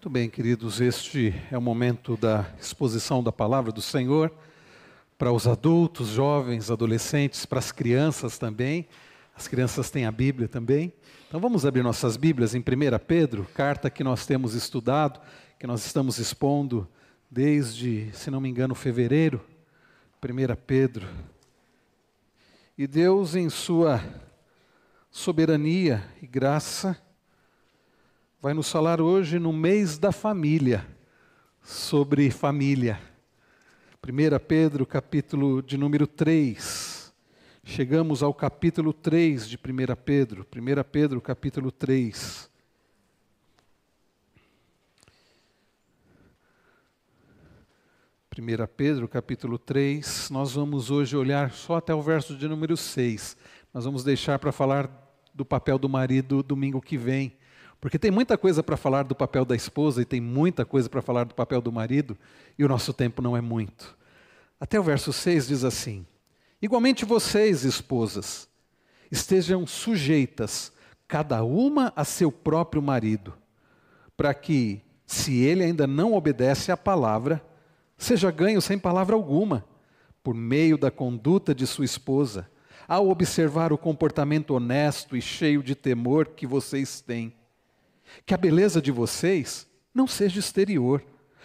Muito bem, queridos, este é o momento da exposição da palavra do Senhor para os adultos, jovens, adolescentes, para as crianças também. As crianças têm a Bíblia também. Então vamos abrir nossas Bíblias em 1 Pedro, carta que nós temos estudado, que nós estamos expondo desde, se não me engano, fevereiro. 1 Pedro. E Deus, em sua soberania e graça, vai nos falar hoje no mês da família, sobre família. 1 Pedro, capítulo de número 3. Chegamos ao capítulo 3 de 1 Pedro. 1 Pedro, capítulo 3. Pedro, capítulo 3, nós vamos hoje olhar só até o verso de número 6. Nós vamos deixar para falar do papel do marido domingo que vem. Porque tem muita coisa para falar do papel da esposa e tem muita coisa para falar do papel do marido, e o nosso tempo não é muito. Até o verso 6 diz assim: igualmente vocês, esposas, estejam sujeitas, cada uma a seu próprio marido, para que, se ele ainda não obedece à palavra, seja ganho sem palavra alguma, por meio da conduta de sua esposa, ao observar o comportamento honesto e cheio de temor que vocês têm. Que a beleza de vocês não seja exterior,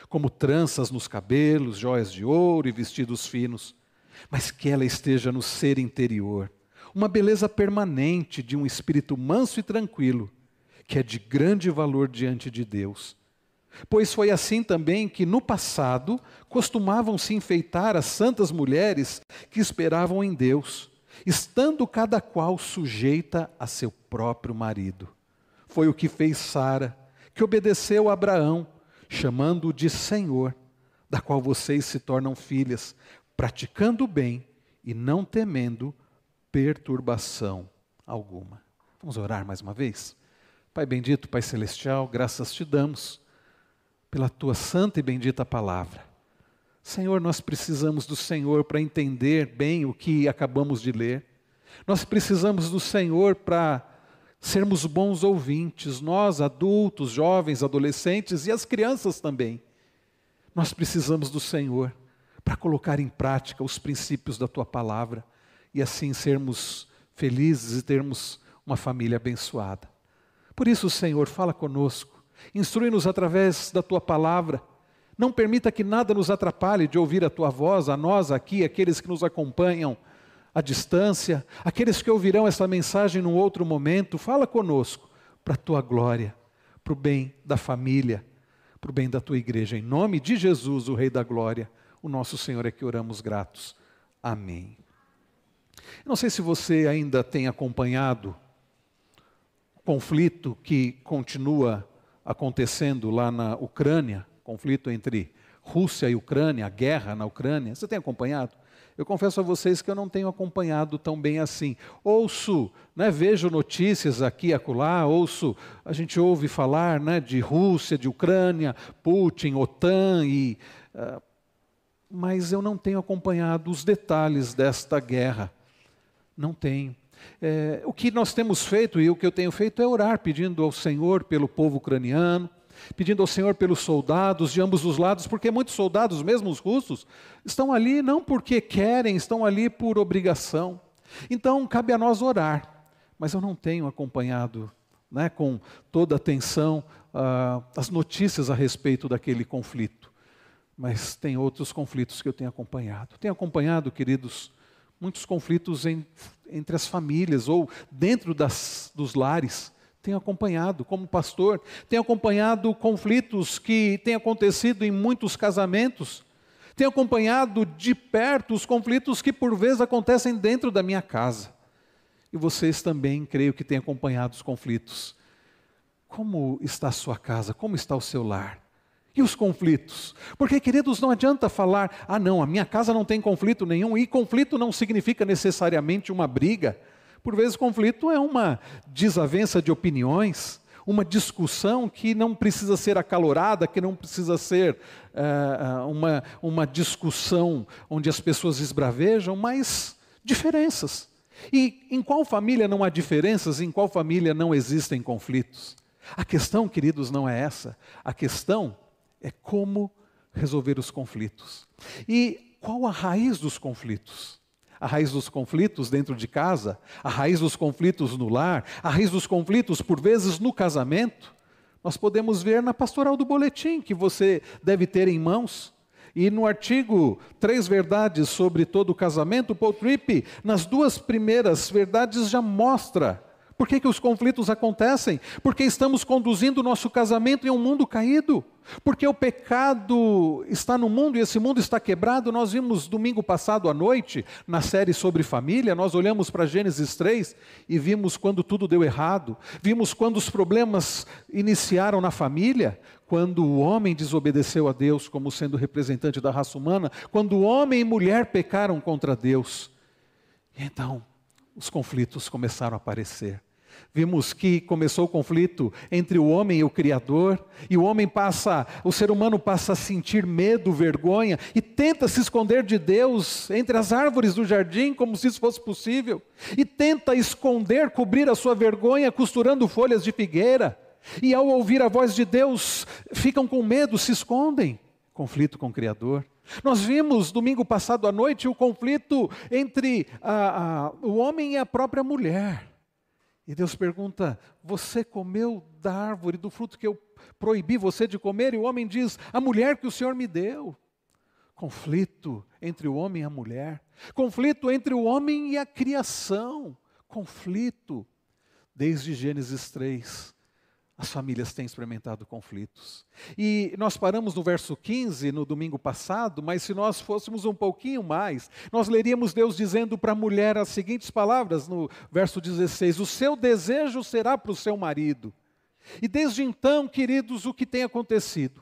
como tranças nos cabelos, joias de ouro e vestidos finos, mas que ela esteja no ser interior, uma beleza permanente de um espírito manso e tranquilo, que é de grande valor diante de Deus. Pois foi assim também que no passado costumavam se enfeitar as santas mulheres que esperavam em Deus, estando cada qual sujeita a seu próprio marido. Foi o que fez Sara, que obedeceu a Abraão, chamando-o de Senhor, da qual vocês se tornam filhas, praticando o bem e não temendo perturbação alguma. Vamos orar mais uma vez? Pai bendito, Pai celestial, graças te damos pela tua santa e bendita palavra. Senhor, nós precisamos do Senhor para entender bem o que acabamos de ler. Nós precisamos do Senhor para sermos bons ouvintes, nós adultos, jovens, adolescentes e as crianças também. Nós precisamos do Senhor para colocar em prática os princípios da tua palavra e assim sermos felizes e termos uma família abençoada. Por isso, Senhor, fala conosco, instrui-nos através da tua palavra. Não permita que nada nos atrapalhe de ouvir a tua voz, a nós aqui, aqueles que nos acompanham à distância, aqueles que ouvirão essa mensagem num outro momento. Fala conosco para a tua glória, para o bem da família, para o bem da tua igreja. Em nome de Jesus, o Rei da Glória, o nosso Senhor é que oramos gratos. Amém. Não sei se você ainda tem acompanhado o conflito que continua acontecendo lá na Ucrânia, conflito entre Rússia e Ucrânia, a guerra na Ucrânia. Você tem acompanhado? Eu confesso a vocês que eu não tenho acompanhado tão bem assim. Ouço, vejo notícias aqui e acolá, a gente ouve falar de Rússia, de Ucrânia, Putin, OTAN, mas eu não tenho acompanhado os detalhes desta guerra. Não tenho. O que nós temos feito e o que eu tenho feito é orar, pedindo ao Senhor pelo povo ucraniano, pedindo ao Senhor pelos soldados de ambos os lados, porque muitos soldados, mesmo os russos, estão ali não porque querem, estão ali por obrigação. Então, cabe a nós orar, mas eu não tenho acompanhado com toda atenção as notícias a respeito daquele conflito. Mas tem outros conflitos que eu tenho acompanhado. Tenho acompanhado, queridos, muitos conflitos entre as famílias ou dentro dos lares. Tenho acompanhado como pastor, tenho acompanhado conflitos que têm acontecido em muitos casamentos, tenho acompanhado de perto os conflitos que por vezes acontecem dentro da minha casa. E vocês também, creio que têm acompanhado os conflitos. Como está a sua casa? Como está o seu lar? E os conflitos? Porque, queridos, não adianta falar, não, a minha casa não tem conflito nenhum, e conflito não significa necessariamente uma briga. Por vezes conflito é uma desavença de opiniões, uma discussão que não precisa ser acalorada, que não precisa ser uma discussão onde as pessoas esbravejam, mas diferenças. E em qual família não há diferenças, em qual família não existem conflitos? A questão, queridos, não é essa. A questão é como resolver os conflitos. E qual a raiz dos conflitos? A raiz dos conflitos dentro de casa, a raiz dos conflitos no lar, a raiz dos conflitos, por vezes, no casamento. Nós podemos ver na pastoral do boletim, que você deve ter em mãos. E no artigo 3 Verdades sobre todo o casamento, Paul Tripp, nas 2 primeiras verdades já mostra por que os conflitos acontecem. Porque estamos conduzindo o nosso casamento em um mundo caído. Porque o pecado está no mundo e esse mundo está quebrado. Nós vimos domingo passado à noite, na série sobre família, nós olhamos para Gênesis 3 e vimos quando tudo deu errado. Vimos quando os problemas iniciaram na família, quando o homem desobedeceu a Deus como sendo representante da raça humana, quando homem e mulher pecaram contra Deus. E então, os conflitos começaram a aparecer. Vimos que começou o conflito entre o homem e o Criador, e o ser humano passa a sentir medo, vergonha, e tenta se esconder de Deus entre as árvores do jardim, como se isso fosse possível, e tenta esconder, cobrir a sua vergonha, costurando folhas de figueira, e ao ouvir a voz de Deus, ficam com medo, se escondem. Conflito com o Criador. Nós vimos domingo passado à noite o conflito entre o homem e a própria mulher. E Deus pergunta: você comeu da árvore, do fruto que eu proibi você de comer? E o homem diz: a mulher que o Senhor me deu. Conflito entre o homem e a mulher. Conflito entre o homem e a criação. Conflito. Desde Gênesis 3, as famílias têm experimentado conflitos. E nós paramos no verso 15, no domingo passado, mas se nós fôssemos um pouquinho mais, nós leríamos Deus dizendo para a mulher as seguintes palavras, no verso 16: o seu desejo será para o seu marido. E desde então, queridos, o que tem acontecido?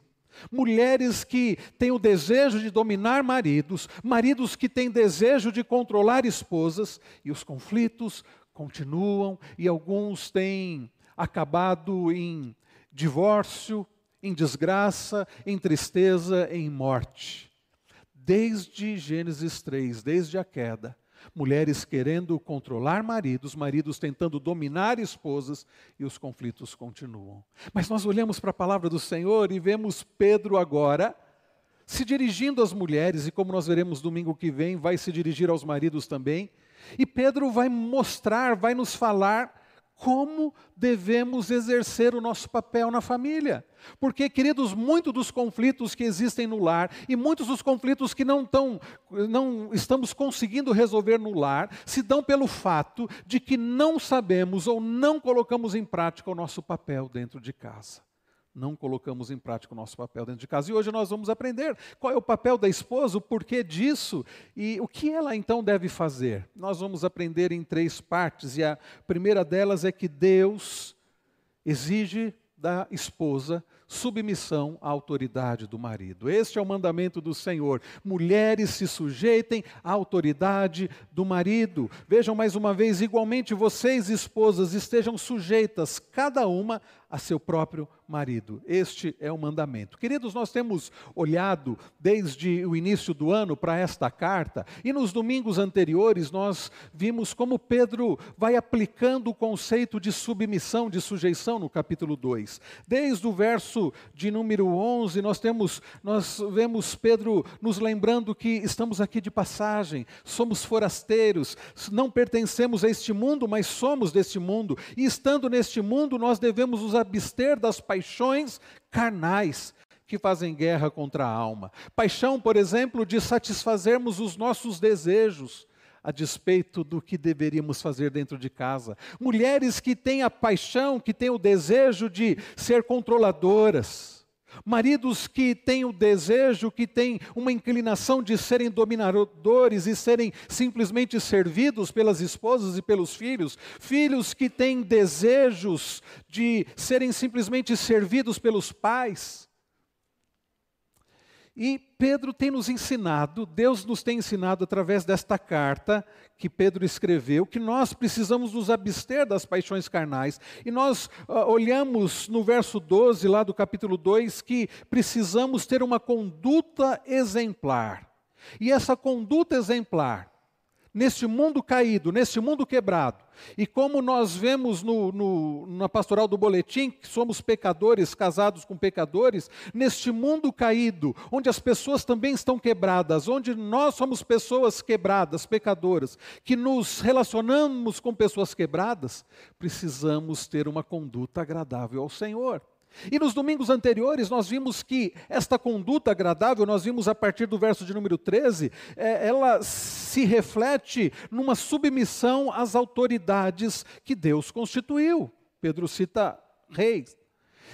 Mulheres que têm o desejo de dominar maridos, maridos que têm desejo de controlar esposas, e os conflitos continuam, e alguns têm acabado em divórcio, em desgraça, em tristeza, em morte. Desde Gênesis 3, desde a queda, mulheres querendo controlar maridos, maridos tentando dominar esposas, e os conflitos continuam. Mas nós olhamos para a palavra do Senhor e vemos Pedro agora se dirigindo às mulheres, e como nós veremos domingo que vem, vai se dirigir aos maridos também. E Pedro vai mostrar, vai nos falar como devemos exercer o nosso papel na família. Porque, queridos, muitos dos conflitos que existem no lar e muitos dos conflitos que não estamos conseguindo resolver no lar se dão pelo fato de que não sabemos ou não colocamos em prática o nosso papel dentro de casa. Não colocamos em prática o nosso papel dentro de casa. E hoje nós vamos aprender qual é o papel da esposa, o porquê disso e o que ela então deve fazer. Nós vamos aprender em 3 partes, e a primeira delas é que Deus exige da esposa submissão à autoridade do marido. Este é o mandamento do Senhor. Mulheres se sujeitem à autoridade do marido. Vejam mais uma vez, igualmente vocês, esposas, estejam sujeitas, cada uma, a seu próprio marido. Este é o mandamento. Queridos, nós temos olhado desde o início do ano para esta carta, e nos domingos anteriores nós vimos como Pedro vai aplicando o conceito de submissão, de sujeição no capítulo 2. Desde o verso de número 11, nós vemos Pedro nos lembrando que estamos aqui de passagem, somos forasteiros, não pertencemos a este mundo, mas somos deste mundo, e estando neste mundo nós devemos nos abster das paixões carnais que fazem guerra contra a alma. Paixão, por exemplo, de satisfazermos os nossos desejos, a despeito do que deveríamos fazer dentro de casa. Mulheres que têm a paixão, que têm o desejo de ser controladoras. Maridos que têm o desejo, que têm uma inclinação de serem dominadores e serem simplesmente servidos pelas esposas e pelos filhos. Filhos que têm desejos de serem simplesmente servidos pelos pais. E Pedro tem nos ensinado, Deus nos tem ensinado através desta carta que Pedro escreveu, que nós precisamos nos abster das paixões carnais. E nós olhamos no verso 12 lá do capítulo 2 que precisamos ter uma conduta exemplar. E essa conduta exemplar neste mundo caído, neste mundo quebrado, e como nós vemos na pastoral do boletim, que somos pecadores, casados com pecadores, neste mundo caído, onde as pessoas também estão quebradas, onde nós somos pessoas quebradas, pecadoras, que nos relacionamos com pessoas quebradas, precisamos ter uma conduta agradável ao Senhor. E nos domingos anteriores nós vimos que esta conduta agradável, nós vimos a partir do verso de número 13, ela se reflete numa submissão às autoridades que Deus constituiu. Pedro cita reis.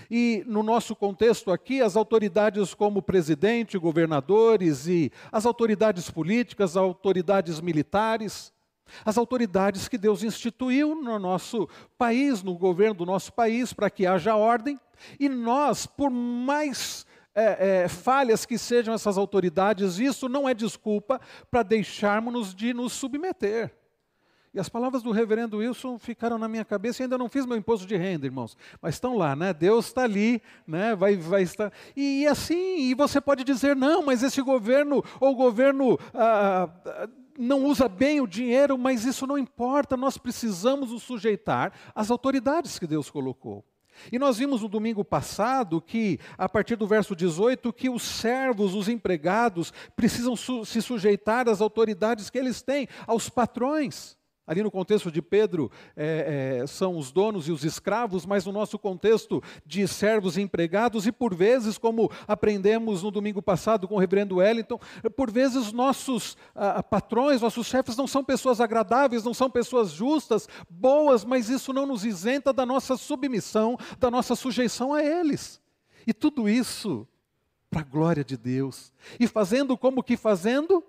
E no nosso contexto aqui, as autoridades como presidente, governadores e as autoridades políticas, as autoridades militares, as autoridades que Deus instituiu no nosso país, no governo do nosso país, para que haja ordem. E nós, por mais falhas que sejam essas autoridades, isso não é desculpa para deixarmos de nos submeter. E as palavras do reverendo Wilson ficaram na minha cabeça, e ainda não fiz meu imposto de renda, irmãos, mas estão lá, né? Deus está ali, né? Vai estar. E assim, e você pode dizer, não, mas esse governo, ou o governo não usa bem o dinheiro, mas isso não importa, nós precisamos nos sujeitar às autoridades que Deus colocou. E nós vimos no domingo passado que, a partir do verso 18, que os servos, os empregados, precisam se sujeitar às autoridades que eles têm, aos patrões. Ali no contexto de Pedro, são os donos e os escravos, mas no nosso contexto de servos e empregados, e por vezes, como aprendemos no domingo passado com o reverendo Wellington, por vezes nossos patrões, nossos chefes não são pessoas agradáveis, não são pessoas justas, boas, mas isso não nos isenta da nossa submissão, da nossa sujeição a eles. E tudo isso para a glória de Deus. E fazendo como que fazendo?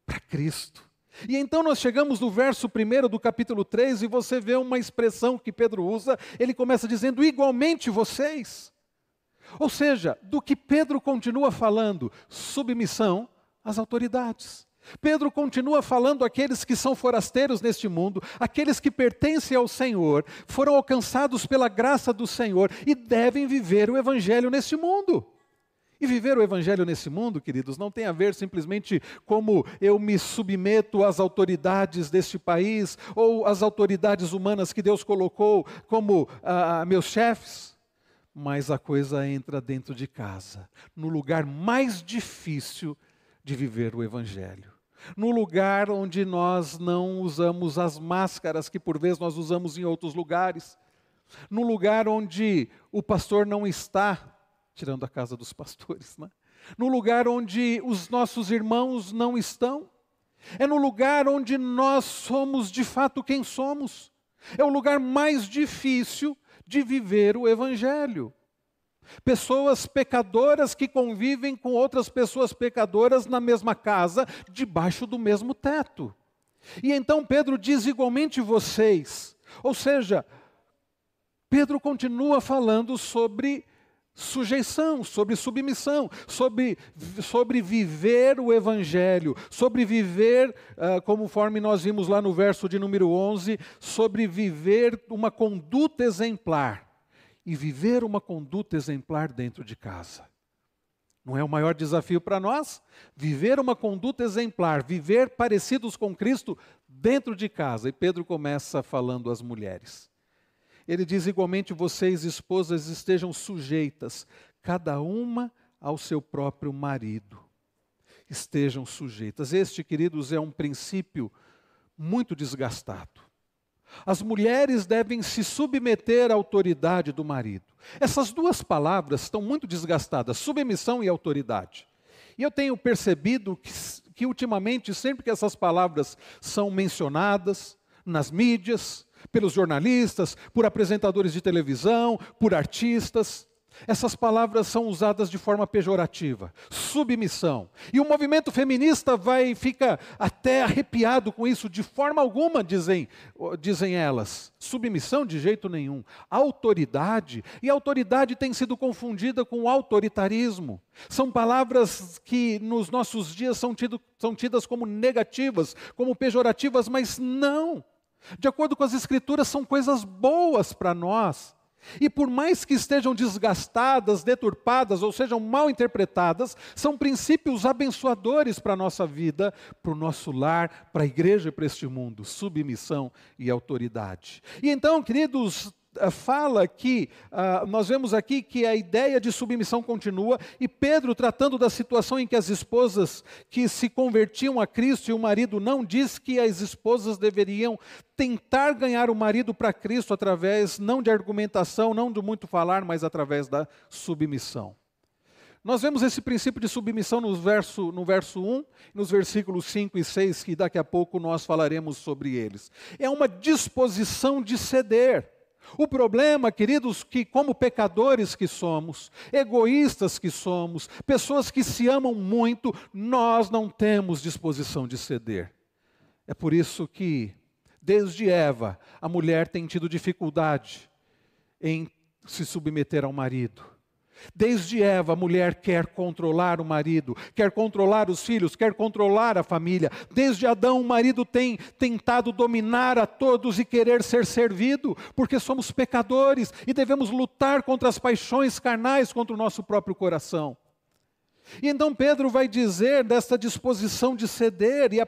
Para Cristo. E então nós chegamos no verso 1 do capítulo 3 e você vê uma expressão que Pedro usa, ele começa dizendo, igualmente vocês. Ou seja, do que Pedro continua falando, submissão às autoridades. Pedro continua falando àqueles que são forasteiros neste mundo, aqueles que pertencem ao Senhor, foram alcançados pela graça do Senhor e devem viver o Evangelho neste mundo. E viver o Evangelho nesse mundo, queridos, não tem a ver simplesmente como eu me submeto às autoridades deste país, ou às autoridades humanas que Deus colocou como meus chefes, mas a coisa entra dentro de casa, no lugar mais difícil de viver o Evangelho. No lugar onde nós não usamos as máscaras que por vezes nós usamos em outros lugares. No lugar onde o pastor não está, tirando a casa dos pastores, né? No lugar onde os nossos irmãos não estão. É no lugar onde nós somos de fato quem somos. É o lugar mais difícil de viver o Evangelho. Pessoas pecadoras que convivem com outras pessoas pecadoras na mesma casa, debaixo do mesmo teto. E então Pedro diz igualmente vocês. Ou seja, Pedro continua falando sobre sujeição, sobre submissão, sobre viver o Evangelho, sobre viver, conforme nós vimos lá no verso de número 11, sobre viver uma conduta exemplar. E viver uma conduta exemplar dentro de casa. Não é o maior desafio para nós? Viver uma conduta exemplar, viver parecidos com Cristo dentro de casa. E Pedro começa falando às mulheres. Ele diz, igualmente, vocês, esposas, estejam sujeitas, cada uma ao seu próprio marido. Estejam sujeitas. Este, queridos, é um princípio muito desgastado. As mulheres devem se submeter à autoridade do marido. Essas duas palavras estão muito desgastadas, submissão e autoridade. E eu tenho percebido que ultimamente, sempre que essas palavras são mencionadas nas mídias, pelos jornalistas, por apresentadores de televisão, por artistas, essas palavras são usadas de forma pejorativa. Submissão. E o movimento feminista fica até arrepiado com isso. De forma alguma, dizem elas. Submissão de jeito nenhum. Autoridade. E autoridade tem sido confundida com autoritarismo. São palavras que nos nossos dias são tidas como negativas, como pejorativas, mas não. De acordo com as Escrituras, são coisas boas para nós. E por mais que estejam desgastadas, deturpadas ou sejam mal interpretadas, são princípios abençoadores para a nossa vida, para o nosso lar, para a igreja e para este mundo. Submissão e autoridade. E então, queridos, fala que, nós vemos aqui que a ideia de submissão continua, e Pedro, tratando da situação em que as esposas que se convertiam a Cristo e o marido não, diz que as esposas deveriam tentar ganhar o marido para Cristo através, não de argumentação, não de muito falar, mas através da submissão. Nós vemos esse princípio de submissão no verso 1, nos versículos 5 e 6, que daqui a pouco nós falaremos sobre eles. É uma disposição de ceder. O problema, queridos, que como pecadores que somos, egoístas que somos, pessoas que se amam muito, nós não temos disposição de ceder. É por isso que, desde Eva, a mulher tem tido dificuldade em se submeter ao marido. Desde Eva, a mulher quer controlar o marido, quer controlar os filhos, quer controlar a família. Desde Adão, o marido tem tentado dominar a todos e querer ser servido, porque somos pecadores e devemos lutar contra as paixões carnais, contra o nosso próprio coração. E então Pedro vai dizer dessa disposição de ceder, e a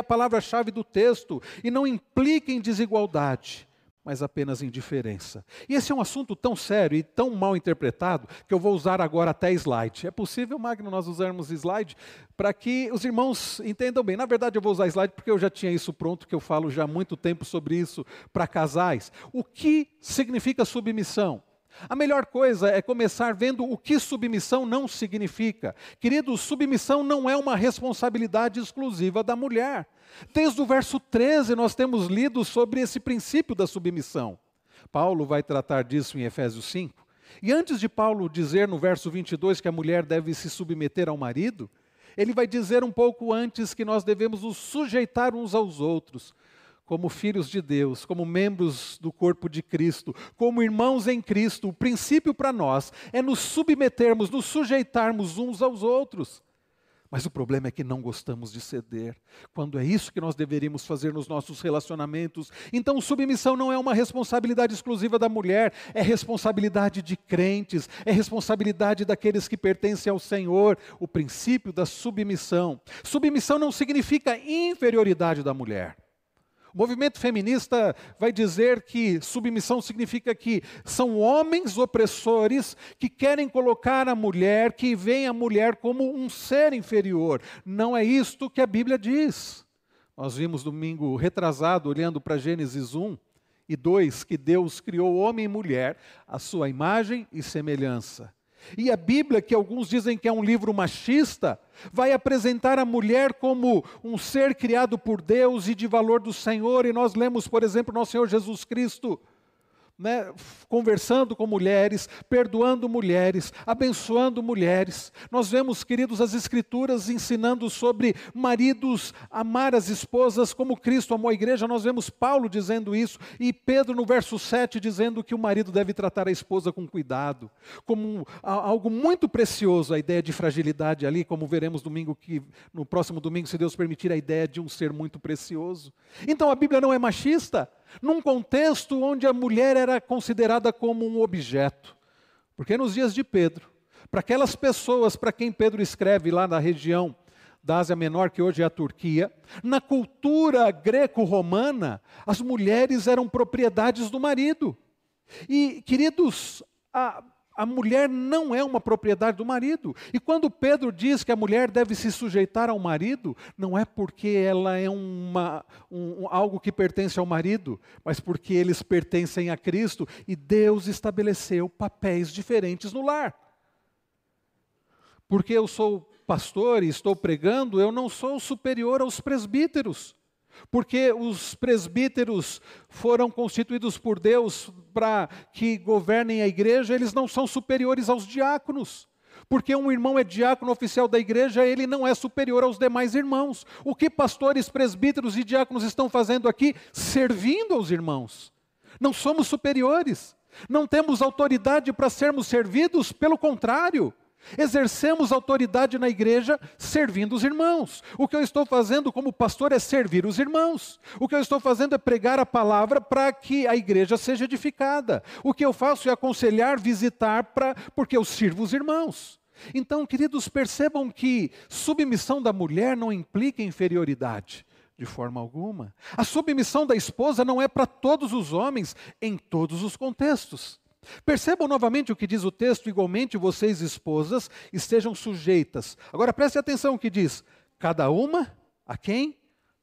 palavra-chave do texto, e não implica em desigualdade, mas apenas indiferença. E esse é um assunto tão sério e tão mal interpretado que eu vou usar agora até slide. É possível, Magno, nós usarmos slide para que os irmãos entendam bem. Na verdade, eu vou usar slide porque eu já tinha isso pronto, que eu falo já há muito tempo sobre isso para casais. O que significa submissão? A melhor coisa é começar vendo o que submissão não significa. Queridos, submissão não é uma responsabilidade exclusiva da mulher. Desde o verso 13 nós temos lido sobre esse princípio da submissão. Paulo vai tratar disso em Efésios 5. E antes de Paulo dizer no verso 22 que a mulher deve se submeter ao marido, ele vai dizer um pouco antes que nós devemos nos sujeitar uns aos outros, como filhos de Deus, como membros do corpo de Cristo, como irmãos em Cristo. O princípio para nós é nos submetermos, nos sujeitarmos uns aos outros. Mas o problema é que não gostamos de ceder, quando é isso que nós deveríamos fazer nos nossos relacionamentos. Então, submissão não é uma responsabilidade exclusiva da mulher, é responsabilidade de crentes, é responsabilidade daqueles que pertencem ao Senhor, o princípio da submissão. Submissão não significa inferioridade da mulher. O movimento feminista vai dizer que submissão significa que são homens opressores que querem colocar a mulher, que veem a mulher como um ser inferior. Não é isto que a Bíblia diz. Nós vimos domingo retrasado, olhando para Gênesis 1 e 2, que Deus criou homem e mulher à sua imagem e semelhança. E a Bíblia, que alguns dizem que é um livro machista, vai apresentar a mulher como um ser criado por Deus e de valor do Senhor. E nós lemos, por exemplo, nosso Senhor Jesus Cristo, conversando com mulheres, perdoando mulheres, abençoando mulheres. Nós vemos, queridos, as Escrituras ensinando sobre maridos amar as esposas como Cristo amou a igreja. Nós vemos Paulo dizendo isso, e Pedro no verso 7 dizendo que o marido deve tratar a esposa com cuidado, como algo muito precioso. A ideia de fragilidade ali, como veremos no próximo domingo, se Deus permitir, a ideia de um ser muito precioso. Então a Bíblia não é machista, num contexto onde a mulher era considerada como um objeto. Porque nos dias de Pedro, para aquelas pessoas para quem Pedro escreve lá na região da Ásia Menor, que hoje é a Turquia, na cultura greco-romana, as mulheres eram propriedades do marido. E, queridos, a mulher não é uma propriedade do marido. E quando Pedro diz que a mulher deve se sujeitar ao marido, não é porque ela é algo que pertence ao marido, mas porque eles pertencem a Cristo e Deus estabeleceu papéis diferentes no lar. Porque eu sou pastor e estou pregando, eu não sou superior aos presbíteros. Porque os presbíteros foram constituídos por Deus para que governem a igreja, eles não são superiores aos diáconos. Porque um irmão é diácono oficial da igreja, ele não é superior aos demais irmãos. O que pastores, presbíteros e diáconos estão fazendo aqui? Servindo aos irmãos. Não somos superiores, não temos autoridade para sermos servidos, pelo contrário. Exercemos autoridade na igreja servindo os irmãos. O que eu estou fazendo como pastor é servir os irmãos. O que eu estou fazendo é pregar a palavra para que a igreja seja edificada. O que eu faço é aconselhar, visitar, porque eu sirvo os irmãos. Então, queridos, percebam que submissão da mulher não implica inferioridade, de forma alguma. A submissão da esposa não é para todos os homens, em todos os contextos. Percebam novamente o que diz o texto: igualmente vocês, esposas, estejam sujeitas. Agora preste atenção o que diz: cada uma a quem?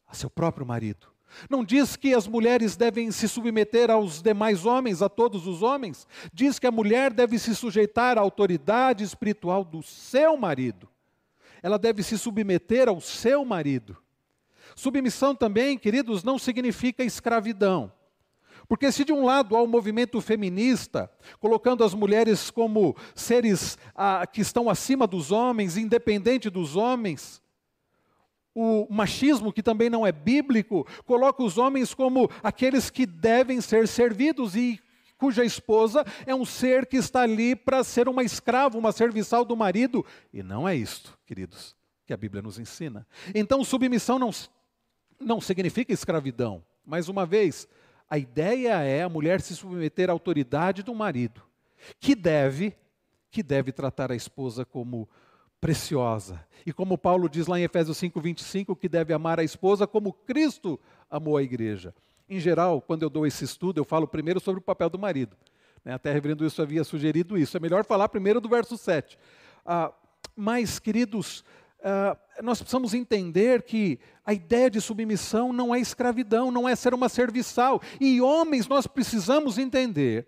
A seu próprio marido. Não diz que as mulheres devem se submeter aos demais homens, a todos os homens. Diz que a mulher deve se sujeitar à autoridade espiritual do seu marido. Ela deve se submeter ao seu marido. Submissão também, queridos, não significa escravidão. Porque se de um lado há o movimento feminista, colocando as mulheres como seres que estão acima dos homens, independente dos homens, o machismo, que também não é bíblico, coloca os homens como aqueles que devem ser servidos e cuja esposa é um ser que está ali para ser uma escrava, uma serviçal do marido. E não é isto, queridos, que a Bíblia nos ensina. Então, submissão não significa escravidão. Mais uma vez, a ideia é a mulher se submeter à autoridade do marido, que deve tratar a esposa como preciosa. E como Paulo diz lá em Efésios 5:25, que deve amar a esposa como Cristo amou a igreja. Em geral, quando eu dou esse estudo, eu falo primeiro sobre o papel do marido. Até a reverendo Wilson havia sugerido isso. É melhor falar primeiro do verso 7. Mas, queridos, nós precisamos entender que a ideia de submissão não é escravidão, não é ser uma serviçal. E homens, nós precisamos entender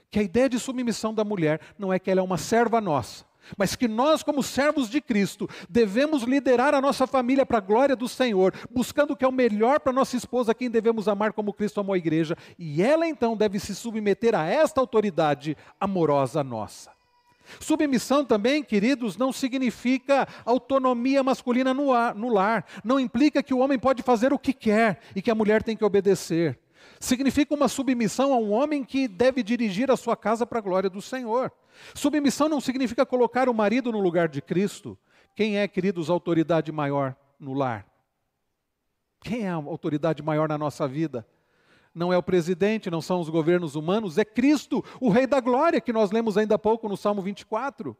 que a ideia de submissão da mulher não é que ela é uma serva nossa, mas que nós, como servos de Cristo, devemos liderar a nossa família para a glória do Senhor, buscando o que é o melhor para nossa esposa, quem devemos amar como Cristo amou a igreja, e ela então deve se submeter a esta autoridade amorosa nossa. Submissão também, queridos, não significa autonomia masculina no lar. Não implica que o homem pode fazer o que quer e que a mulher tem que obedecer. Significa uma submissão a um homem que deve dirigir a sua casa para a glória do Senhor. Submissão não significa colocar o marido no lugar de Cristo. Quem é, queridos, a autoridade maior no lar? Quem é a autoridade maior na nossa vida? Não é o presidente, não são os governos humanos, é Cristo, o Rei da Glória, que nós lemos ainda há pouco no Salmo 24.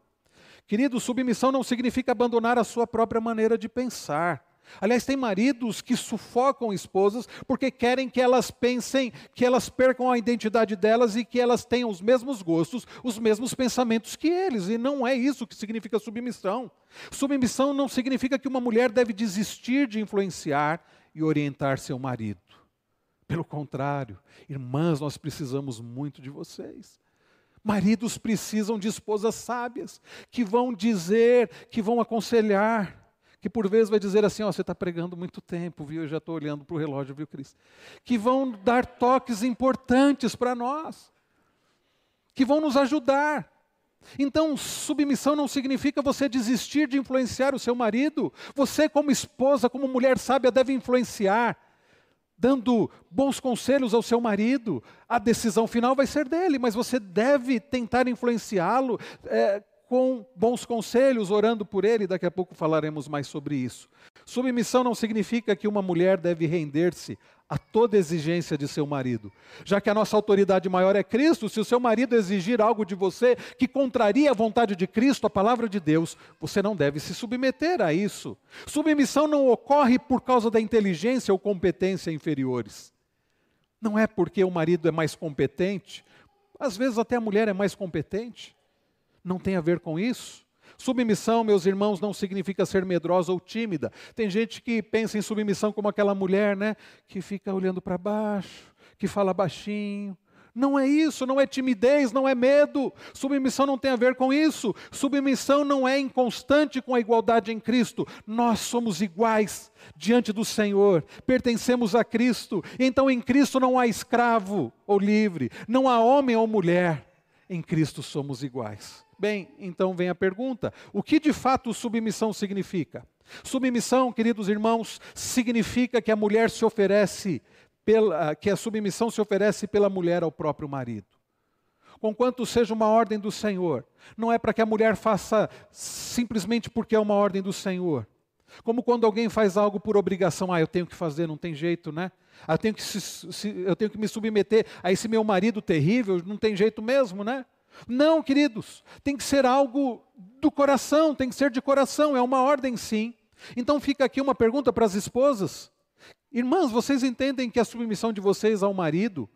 Querido, submissão não significa abandonar a sua própria maneira de pensar. Aliás, tem maridos que sufocam esposas porque querem que elas pensem, que elas percam a identidade delas e que elas tenham os mesmos gostos, os mesmos pensamentos que eles. E não é isso que significa submissão. Submissão não significa que uma mulher deve desistir de influenciar e orientar seu marido. Pelo contrário, irmãs, nós precisamos muito de vocês. Maridos precisam de esposas sábias, que vão dizer, que vão aconselhar, que por vezes vai dizer assim: ó, você está pregando muito tempo, viu? Eu já estou olhando para o relógio, viu, Cris? Que vão dar toques importantes para nós, que vão nos ajudar. Então, submissão não significa você desistir de influenciar o seu marido. Você, como esposa, como mulher sábia, deve influenciar, dando bons conselhos ao seu marido. A decisão final vai ser dele, mas você deve tentar influenciá-lo com bons conselhos, orando por ele. Daqui a pouco falaremos mais sobre isso. Submissão não significa que uma mulher deve render-se a toda exigência de seu marido. Já que a nossa autoridade maior é Cristo, se o seu marido exigir algo de você que contraria a vontade de Cristo, a palavra de Deus, você não deve se submeter a isso. Submissão não ocorre por causa da inteligência ou competência inferiores. Não é porque o marido é mais competente, às vezes até a mulher é mais competente. Não tem a ver com isso. Submissão, meus irmãos, não significa ser medrosa ou tímida. Tem gente que pensa em submissão como aquela mulher, né, que fica olhando para baixo, que fala baixinho. Não é isso, não é timidez, não é medo. Submissão não tem a ver com isso. Submissão não é inconstante com a igualdade em Cristo. Nós somos iguais diante do Senhor, pertencemos a Cristo. Então em Cristo não há escravo ou livre, não há homem ou mulher. Em Cristo somos iguais. Bem, então vem a pergunta: o que de fato submissão significa? Submissão, queridos irmãos, significa que a mulher se oferece, que a submissão se oferece pela mulher ao próprio marido. conquanto seja uma ordem do Senhor. Não é para que a mulher faça simplesmente porque é uma ordem do Senhor. Como quando alguém faz algo por obrigação, eu tenho que fazer, não tem jeito, né? Eu tenho que me submeter a esse meu marido terrível, não tem jeito mesmo, né? Não, queridos, tem que ser algo do coração, tem que ser de coração, é uma ordem sim. Então fica aqui uma pergunta para as esposas. Irmãs, vocês entendem que a submissão de vocês ao marido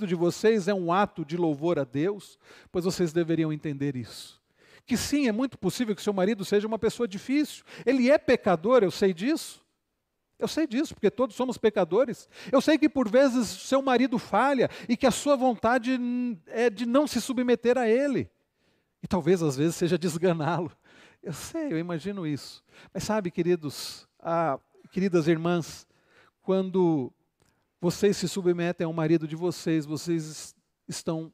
de vocês é um ato de louvor a Deus? Pois vocês deveriam entender isso. Que sim, é muito possível que seu marido seja uma pessoa difícil. Ele é pecador, eu sei disso. Eu sei disso, porque todos somos pecadores. Eu sei que por vezes seu marido falha e que a sua vontade é de não se submeter a ele. E talvez às vezes seja desganá-lo. Eu sei, eu imagino isso. Mas sabe, queridos, queridas irmãs, quando vocês se submetem ao marido de vocês, vocês estão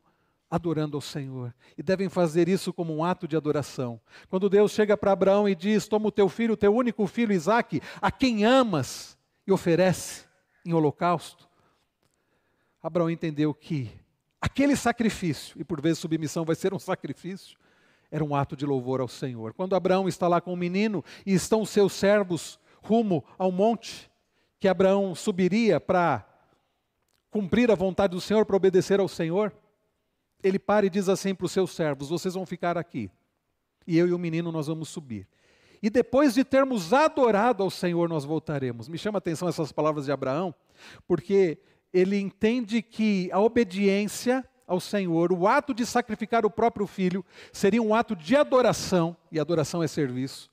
adorando ao Senhor. E devem fazer isso como um ato de adoração. Quando Deus chega para Abraão e diz, toma o teu filho, o teu único filho Isaque, a quem amas, e oferece em holocausto. Abraão entendeu que aquele sacrifício, e por vezes submissão vai ser um sacrifício, era um ato de louvor ao Senhor. Quando Abraão está lá com o menino e estão os seus servos rumo ao monte, que Abraão subiria para cumprir a vontade do Senhor, para obedecer ao Senhor, ele para e diz assim para os seus servos, vocês vão ficar aqui, e eu e o menino nós vamos subir. E depois de termos adorado ao Senhor, nós voltaremos. Me chama a atenção essas palavras de Abraão, porque ele entende que a obediência ao Senhor, o ato de sacrificar o próprio filho, seria um ato de adoração, e adoração é serviço.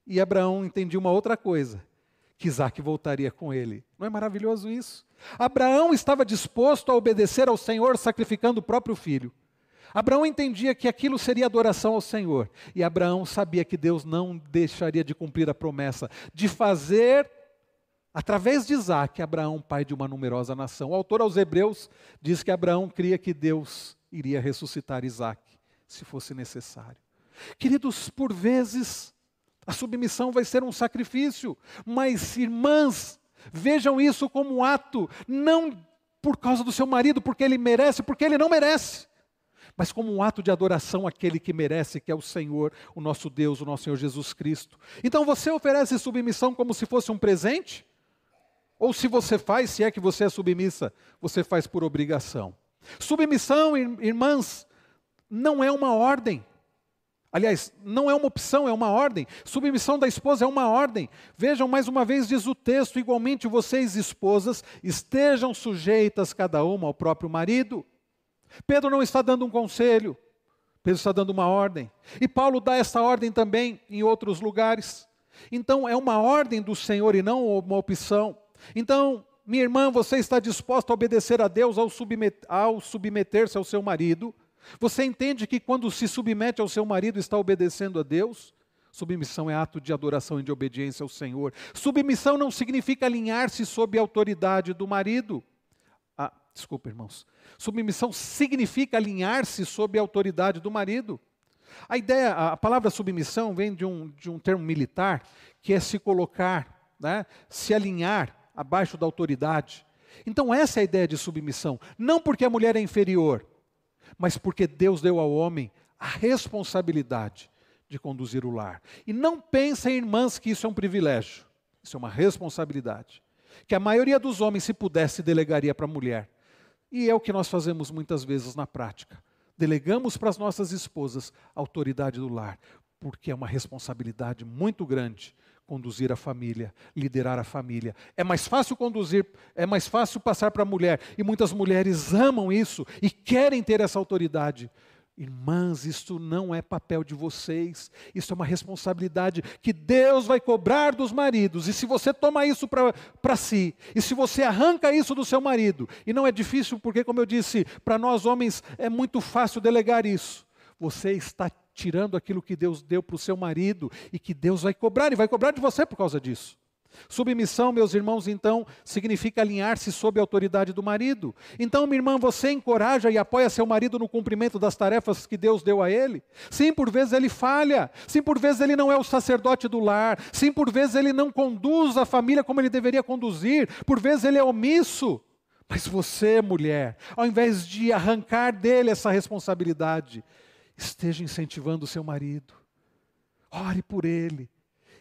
E Abraão entendia uma outra coisa, que Isaque voltaria com ele. Não é maravilhoso isso? Abraão estava disposto a obedecer ao Senhor, sacrificando o próprio filho. Abraão entendia que aquilo seria adoração ao Senhor. E Abraão sabia que Deus não deixaria de cumprir a promessa de fazer, através de Isaque, Abraão pai de uma numerosa nação. O autor aos Hebreus diz que Abraão cria que Deus iria ressuscitar Isaque, se fosse necessário. Queridos, por vezes, a submissão vai ser um sacrifício, mas irmãs, vejam isso como um ato, não por causa do seu marido, porque ele merece, porque ele não merece, mas como um ato de adoração àquele que merece, que é o Senhor, o nosso Deus, o nosso Senhor Jesus Cristo. Então você oferece submissão como se fosse um presente? Ou se você faz, se é que você é submissa, você faz por obrigação? Submissão, irmãs, não é uma ordem. Aliás, não é uma opção, é uma ordem. Submissão da esposa é uma ordem. Vejam, mais uma vez diz o texto, igualmente vocês, esposas, estejam sujeitas cada uma ao próprio marido. Pedro não está dando um conselho, Pedro está dando uma ordem. E Paulo dá essa ordem também em outros lugares. Então, é uma ordem do Senhor e não uma opção. Então, minha irmã, você está disposta a obedecer a Deus ao submeter-se ao seu marido? Você entende que quando se submete ao seu marido está obedecendo a Deus? Submissão é ato de adoração e de obediência ao Senhor. Submissão não significa alinhar-se sob a autoridade do marido. Desculpa, irmãos. Submissão significa alinhar-se sob a autoridade do marido. A palavra submissão vem de um termo militar, que é se colocar, né, se alinhar abaixo da autoridade. Então essa é a ideia de submissão. Não porque a mulher é inferior, mas porque Deus deu ao homem a responsabilidade de conduzir o lar. E não pensem, irmãs, que isso é um privilégio. Isso é uma responsabilidade. Que a maioria dos homens, se pudesse, delegaria para a mulher. E é o que nós fazemos muitas vezes na prática. Delegamos para as nossas esposas a autoridade do lar, porque é uma responsabilidade muito grande conduzir a família, liderar a família. É mais fácil conduzir, é mais fácil passar para a mulher. E muitas mulheres amam isso e querem ter essa autoridade. Irmãs, isso não é papel de vocês, isso é uma responsabilidade que Deus vai cobrar dos maridos. E se você toma isso para si, e se você arranca isso do seu marido, e não é difícil porque, como eu disse, para nós homens é muito fácil delegar isso. Você está tirando aquilo que Deus deu para o seu marido e que Deus vai cobrar, e vai cobrar de você por causa disso. Submissão, meus irmãos, então, significa alinhar-se sob a autoridade do marido. Então, minha irmã, você encoraja e apoia seu marido no cumprimento das tarefas que Deus deu a ele? Sim, por vezes ele falha. Sim, por vezes ele não é o sacerdote do lar. Sim, por vezes ele não conduz a família como ele deveria conduzir. Por vezes ele é omisso. Mas você, mulher, ao invés de arrancar dele essa responsabilidade, esteja incentivando o seu marido. Ore por ele.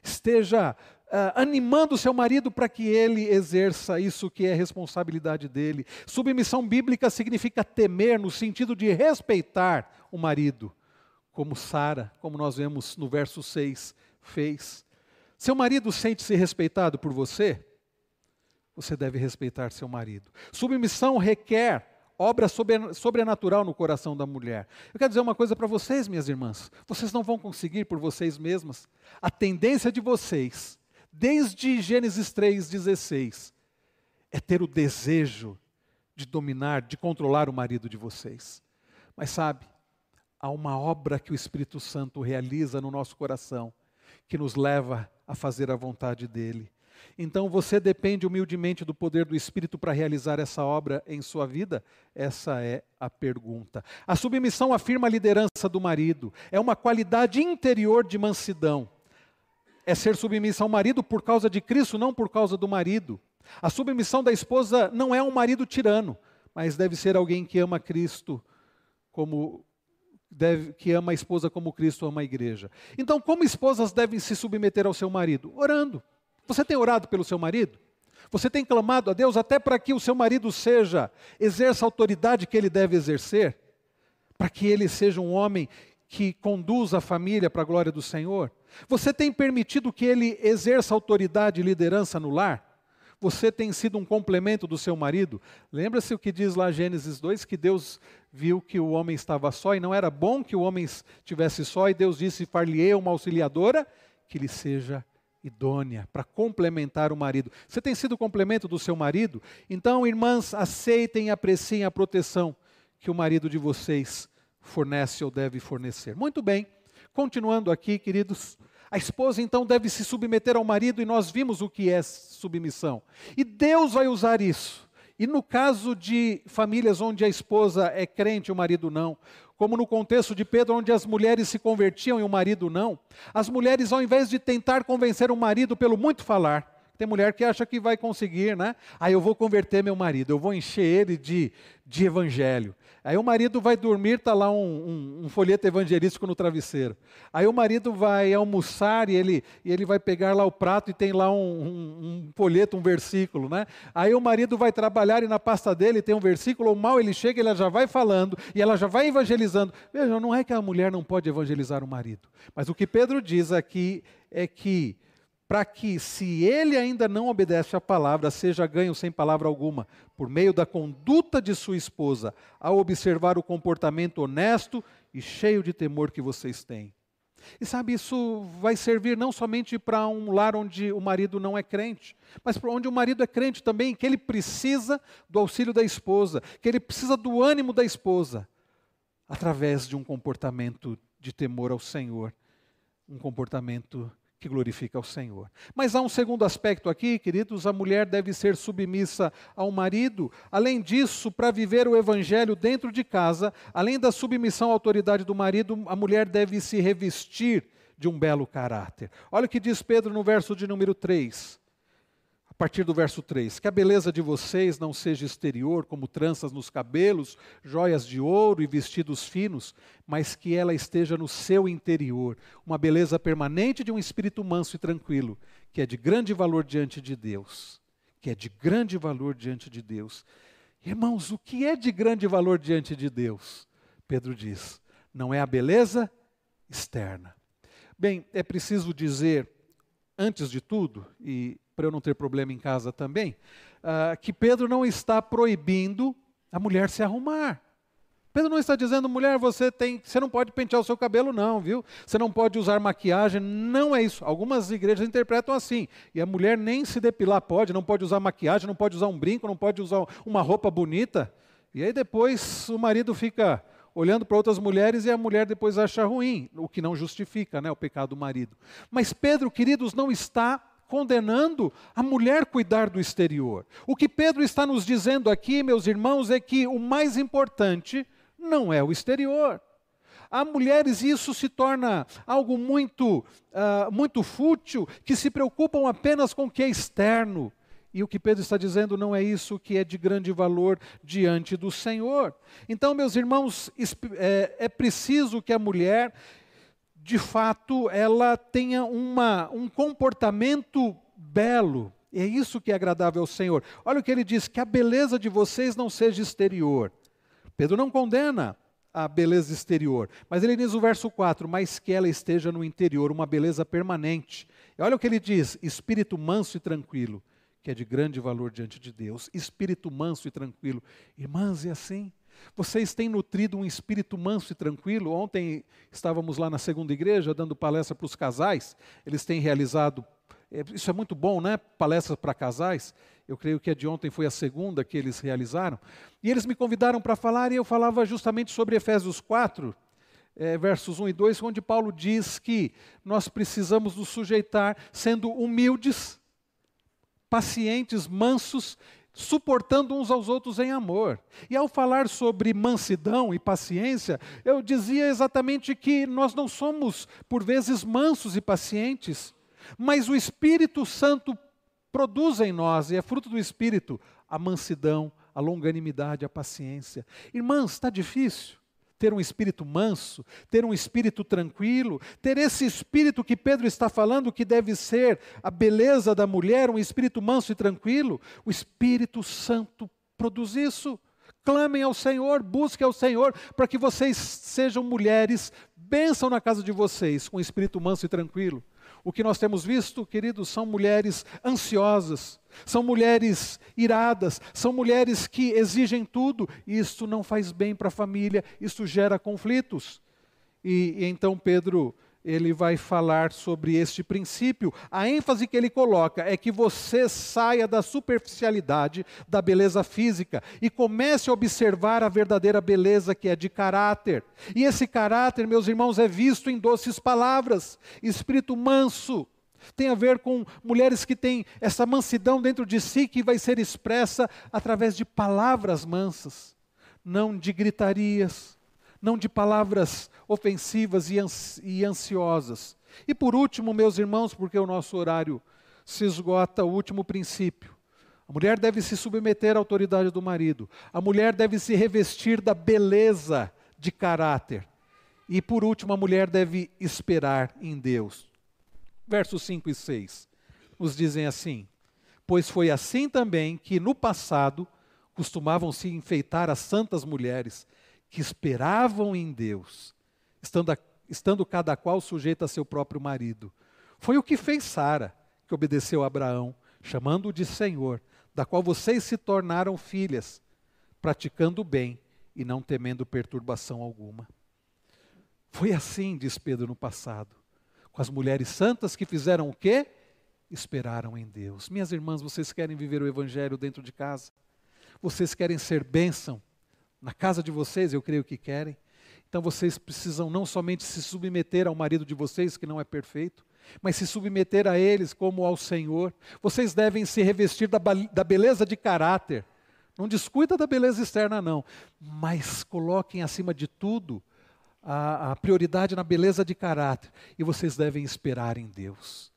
Esteja animando o seu marido para que ele exerça isso que é responsabilidade dele. Submissão bíblica significa temer no sentido de respeitar o marido, como Sara, como nós vemos no verso 6, fez. Seu marido sente-se respeitado por você? Você deve respeitar seu marido. Submissão requer obra sobrenatural no coração da mulher. Eu quero dizer uma coisa para vocês, minhas irmãs. Vocês não vão conseguir por vocês mesmas. A tendência de vocês, desde Gênesis 3,16, é ter o desejo de dominar, de controlar o marido de vocês. Mas sabe, há uma obra que o Espírito Santo realiza no nosso coração, que nos leva a fazer a vontade dele. Então você depende humildemente do poder do Espírito para realizar essa obra em sua vida? Essa é a pergunta. A submissão afirma a liderança do marido. É uma qualidade interior de mansidão. É ser submissa ao marido por causa de Cristo, não por causa do marido. A submissão da esposa não é um marido tirano, mas deve ser alguém que ama Cristo que ama a esposa como Cristo ama a igreja. Então, como esposas devem se submeter ao seu marido? Orando. Você tem orado pelo seu marido? Você tem clamado a Deus até para que o seu marido exerça a autoridade que ele deve exercer? Para que ele seja um homem que conduza a família para a glória do Senhor? Você tem permitido que ele exerça autoridade e liderança no lar? Você tem sido um complemento do seu marido? Lembra-se o que diz lá Gênesis 2, que Deus viu que o homem estava só e não era bom que o homem estivesse só, e Deus disse, far-lhe-ei uma auxiliadora que lhe seja idônea, para complementar o marido. Você tem sido complemento do seu marido? Então, irmãs, aceitem e apreciem a proteção que o marido de vocês fornece ou deve fornecer. Muito bem, continuando aqui, queridos, a esposa então deve se submeter ao marido, e nós vimos o que é submissão. E Deus vai usar isso. E no caso de famílias onde a esposa é crente e o marido não, como no contexto de Pedro, onde as mulheres se convertiam e o marido não, as mulheres, ao invés de tentar convencer o marido pelo muito falar, tem mulher que acha que vai conseguir, né? Aí eu vou converter meu marido, eu vou encher ele de evangelho. Aí o marido vai dormir, está lá um folheto evangelístico no travesseiro. Aí o marido vai almoçar e ele vai pegar lá o prato e tem lá um folheto, um versículo, né? Aí o marido vai trabalhar e na pasta dele tem um versículo, ou mal ele chega, ele já vai falando e ela já vai evangelizando. Veja, não é que a mulher não pode evangelizar o marido. Mas o que Pedro diz aqui é que para que, se ele ainda não obedece à palavra, seja ganho sem palavra alguma, por meio da conduta de sua esposa, ao observar o comportamento honesto e cheio de temor que vocês têm. E sabe, isso vai servir não somente para um lar onde o marido não é crente, mas para onde o marido é crente também, que ele precisa do auxílio da esposa, que ele precisa do ânimo da esposa, através de um comportamento de temor ao Senhor, um comportamento que glorifica ao Senhor. Mas há um segundo aspecto aqui, queridos, a mulher deve ser submissa ao marido. Além disso, para viver o evangelho dentro de casa, além da submissão à autoridade do marido, a mulher deve se revestir de um belo caráter. Olha o que diz Pedro no verso de número 3. A partir do verso 3, que a beleza de vocês não seja exterior, como tranças nos cabelos, joias de ouro e vestidos finos, mas que ela esteja no seu interior, uma beleza permanente de um espírito manso e tranquilo, que é de grande valor diante de Deus. Que é de grande valor diante de Deus. Irmãos, o que é de grande valor diante de Deus? Pedro diz, não é a beleza externa. Bem, é preciso dizer, antes de tudo, e para eu não ter problema em casa também, que Pedro não está proibindo a mulher se arrumar. Pedro não está dizendo, mulher, você não pode pentear o seu cabelo não, viu? Você não pode usar maquiagem, não é isso. Algumas igrejas interpretam assim, e a mulher nem se depilar pode, não pode usar maquiagem, não pode usar um brinco, não pode usar uma roupa bonita. E aí depois o marido fica olhando para outras mulheres e a mulher depois acha ruim, o que não justifica, né, o pecado do marido. Mas Pedro, queridos, não está condenando a mulher cuidar do exterior. O que Pedro está nos dizendo aqui, meus irmãos, é que o mais importante não é o exterior. Há mulheres, e isso se torna algo muito fútil, que se preocupam apenas com o que é externo E o que Pedro está dizendo não é isso que é de grande valor diante do Senhor. Então, meus irmãos, é preciso que a mulher, de fato, ela tenha um comportamento belo. É isso que é agradável ao Senhor. Olha o que ele diz, que a beleza de vocês não seja exterior. Pedro não condena a beleza exterior, mas ele diz no verso 4, mas que ela esteja no interior, uma beleza permanente. E olha o que ele diz, espírito manso e tranquilo, que é de grande valor diante de Deus. Espírito manso e tranquilo. Irmãs, é assim. Vocês têm nutrido um espírito manso e tranquilo? Ontem estávamos lá na segunda igreja, dando palestra para os casais. Eles têm realizado, isso é muito bom, né? Palestras para casais. Eu creio que a de ontem foi a segunda que eles realizaram. E eles me convidaram para falar, e eu falava justamente sobre Efésios 4, versos 1 e 2, onde Paulo diz que nós precisamos nos sujeitar, sendo humildes, pacientes, mansos, suportando uns aos outros em amor. E ao falar sobre mansidão e paciência, eu dizia exatamente que nós não somos, por vezes, mansos e pacientes, mas o Espírito Santo produz em nós, e é fruto do Espírito, a mansidão, a longanimidade, a paciência. Irmãs, está difícil ter um espírito manso, ter um espírito tranquilo, ter esse espírito que Pedro está falando, que deve ser a beleza da mulher, um espírito manso e tranquilo. O Espírito Santo produz isso. Clamem ao Senhor, busquem ao Senhor, para que vocês sejam mulheres, bênção na casa de vocês, com espírito manso e tranquilo. O que nós temos visto, queridos, são mulheres ansiosas, são mulheres iradas, são mulheres que exigem tudo, e isso não faz bem para a família, isso gera conflitos. E então Pedro, ele vai falar sobre este princípio. A ênfase que ele coloca é que você saia da superficialidade da beleza física e comece a observar a verdadeira beleza que é de caráter. E esse caráter, meus irmãos, é visto em doces palavras. Espírito manso tem a ver com mulheres que têm essa mansidão dentro de si, que vai ser expressa através de palavras mansas, não de gritarias, não de palavras ofensivas e ansiosas. E por último, meus irmãos, porque o nosso horário se esgota, o último princípio. A mulher deve se submeter à autoridade do marido. A mulher deve se revestir da beleza de caráter. E por último, a mulher deve esperar em Deus. Versos 5 e 6 nos dizem assim: pois foi assim também que no passado costumavam se enfeitar as santas mulheres, que esperavam em Deus, estando cada qual sujeita a seu próprio marido. Foi o que fez Sara, que obedeceu a Abraão, chamando-o de Senhor, da qual vocês se tornaram filhas, praticando o bem e não temendo perturbação alguma. Foi assim, diz Pedro, no passado, com as mulheres santas que fizeram o quê? Esperaram em Deus. Minhas irmãs, vocês querem viver o Evangelho dentro de casa? Vocês querem ser bênção na casa de vocês? Eu creio que querem. Então vocês precisam não somente se submeter ao marido de vocês, que não é perfeito, mas se submeter a eles como ao Senhor. Vocês devem se revestir da beleza de caráter. Não descuida da beleza externa, não. Mas coloquem acima de tudo a prioridade na beleza de caráter. E vocês devem esperar em Deus.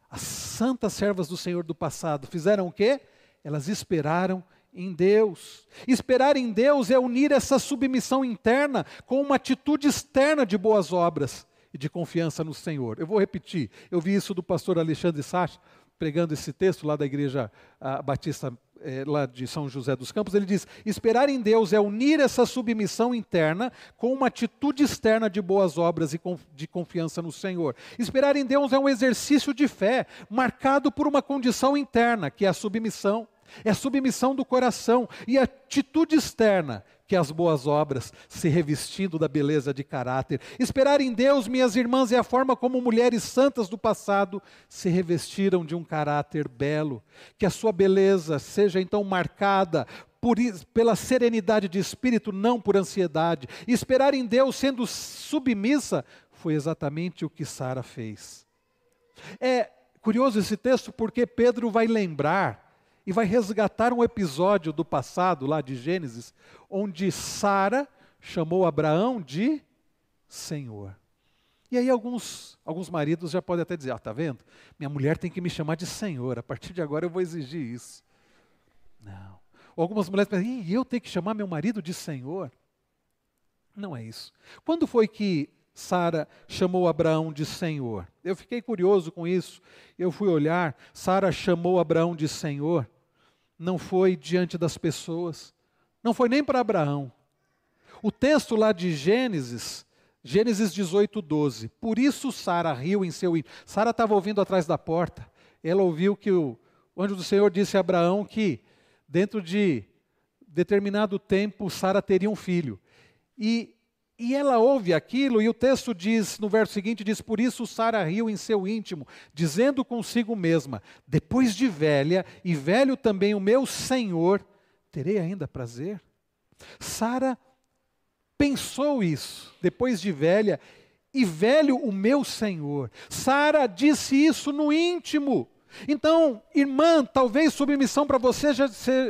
As santas servas do Senhor do passado fizeram o quê? Elas esperaram em Deus. Esperar em Deus é unir essa submissão interna com uma atitude externa de boas obras e de confiança no Senhor. Eu vou repetir, eu vi isso do pastor Alexandre Sacha, pregando esse texto lá da igreja batista, lá de São José dos Campos. Ele diz, esperar em Deus é unir essa submissão interna com uma atitude externa de boas obras e de confiança no Senhor. Esperar em Deus é um exercício de fé, marcado por uma condição interna, que é a submissão. É a submissão do coração e a atitude externa, que é as boas obras, se revestindo da beleza de caráter. Esperar em Deus, minhas irmãs, é a forma como mulheres santas do passado se revestiram de um caráter belo. Que a sua beleza seja então marcada pela serenidade de espírito, não por ansiedade. E esperar em Deus, sendo submissa, foi exatamente o que Sara fez. É curioso esse texto porque Pedro vai lembrar e vai resgatar um episódio do passado, lá de Gênesis, onde Sara chamou Abraão de Senhor. E aí alguns maridos já podem até dizer, tá vendo? Minha mulher tem que me chamar de Senhor, a partir de agora eu vou exigir isso. Não. Ou algumas mulheres pensam, eu tenho que chamar meu marido de Senhor? Não é isso. Quando foi que Sara chamou Abraão de Senhor? Eu fiquei curioso com isso, eu fui olhar, Sara chamou Abraão de Senhor, não foi diante das pessoas, não foi nem para Abraão. O texto lá de Gênesis 18:12. Por isso Sara riu em seu íntimo. Sara estava ouvindo atrás da porta. Ela ouviu que o anjo do Senhor disse a Abraão que dentro de determinado tempo Sara teria um filho. E ela ouve aquilo e o texto diz, no verso seguinte, diz, por isso Sara riu em seu íntimo, dizendo consigo mesma, depois de velha e velho também o meu Senhor, terei ainda prazer? Sara pensou isso, depois de velha, e velho o meu Senhor. Sara disse isso no íntimo. Então, irmã, talvez submissão para você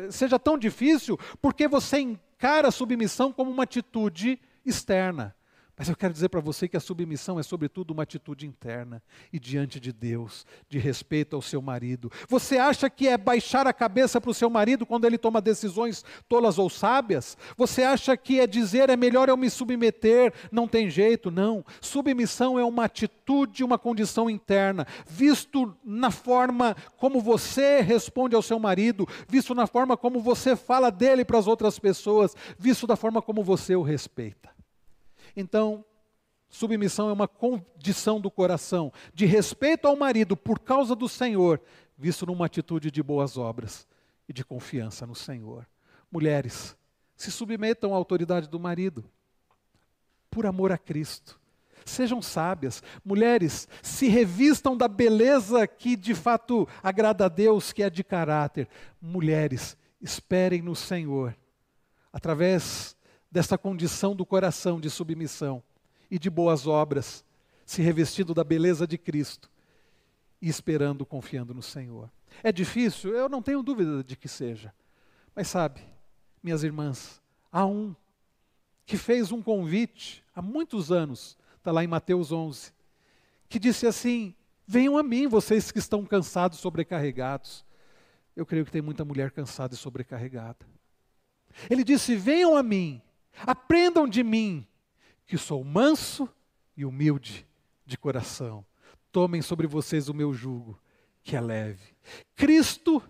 seja tão difícil, porque você encara a submissão como uma atitude externa. Mas eu quero dizer para você que a submissão é sobretudo uma atitude interna e diante de Deus, de respeito ao seu marido. Você acha que é baixar a cabeça para o seu marido quando ele toma decisões tolas ou sábias? Você acha que é dizer é melhor eu me submeter, não tem jeito? Não. Submissão é uma atitude, uma condição interna, visto na forma como você responde ao seu marido, visto na forma como você fala dele para as outras pessoas, visto da forma como você o respeita. Então, submissão é uma condição do coração, de respeito ao marido por causa do Senhor, visto numa atitude de boas obras e de confiança no Senhor. Mulheres, se submetam à autoridade do marido, por amor a Cristo. Sejam sábias. Mulheres, se revistam da beleza que de fato agrada a Deus, que é de caráter. Mulheres, esperem no Senhor, através dessa condição do coração de submissão e de boas obras, se revestindo da beleza de Cristo e esperando, confiando no Senhor. É difícil? Eu não tenho dúvida de que seja. Mas sabe, minhas irmãs, há um que fez um convite há muitos anos, está lá em Mateus 11, que disse assim, venham a mim vocês que estão cansados e sobrecarregados. Eu creio que tem muita mulher cansada e sobrecarregada. Ele disse, venham a mim, aprendam de mim, que sou manso e humilde de coração. Tomem sobre vocês o meu jugo, que é leve. Cristo,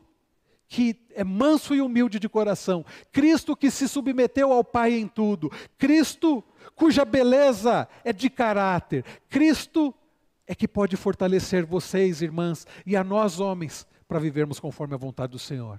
que é manso e humilde de coração. Cristo que se submeteu ao Pai em tudo. Cristo cuja beleza é de caráter. Cristo é que pode fortalecer vocês, irmãs, e a nós, homens, para vivermos conforme a vontade do Senhor.